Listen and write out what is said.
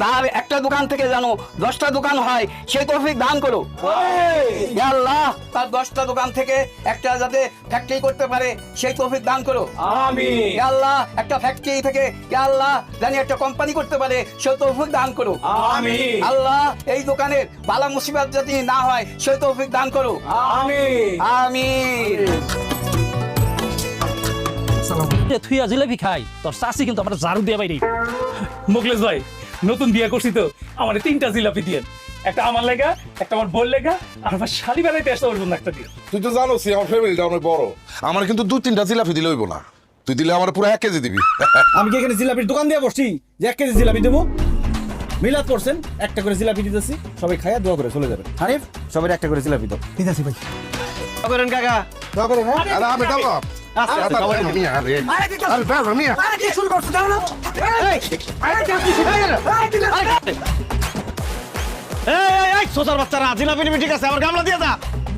তার একটা দোকান থেকে যেন 10টা দোকান হয় সেই তৌফিক দান করো। ইয়া আল্লাহ, তার 10টা দোকান থেকে একটা যাতে ফ্যাক্টরি করতে পারে সেই তৌফিক দান করো। আমিন। ইয়া আল্লাহ, একটা ফ্যাক্টরি থেকে ইয়া আল্লাহ জানি একটা কোম্পানি করতে পারে সেই তৌফিক দান করো। আমিন। আল্লাহ, এই দোকানের বালা মুসিবত যদি না হয় সেই তৌফিক দান করো। আমিন। আমিন। তুই জিলাপি খাই তোর চাষি কিন্তু আমার ঝাড়ু দিয়ে বাইরে। মুখলেশ ভাই, নতুন বিয়ে করছি তো আমার 3টা জিলাপি দিয়ে, একটা আমার লেগা, একটা আমার বোন লেগা, আর আমার শালি বেলায় আসতে পারবো না একটা দিয়ে। তুই তো জানোস আমার ফ্যামিলিটা অনেক বড়, আমার কিন্তু 2-3টা জিলাপি দিলে হইব না, তুই দিলে আমার পুরো 1 কেজি দিবি। আমি কি এখানে জিলাপির দোকান দিয়ে বসছি যে 1 কেজি জিলাপি দেবো? মিলাদ করছেন, একটা করে জিলাপি দিতেছি, সবাই খাইয়া দোয়া করে চলে যাবে। হানিফ, সবাই একটা করে জিলাপি দাও। ঠিক আছে ভাই। করেন কাকা। আরে আমি দাও সোসার বাচ্চারা জিলাপি নিবি, ঠিক আছে, আমার গামলা দিয়ে দা।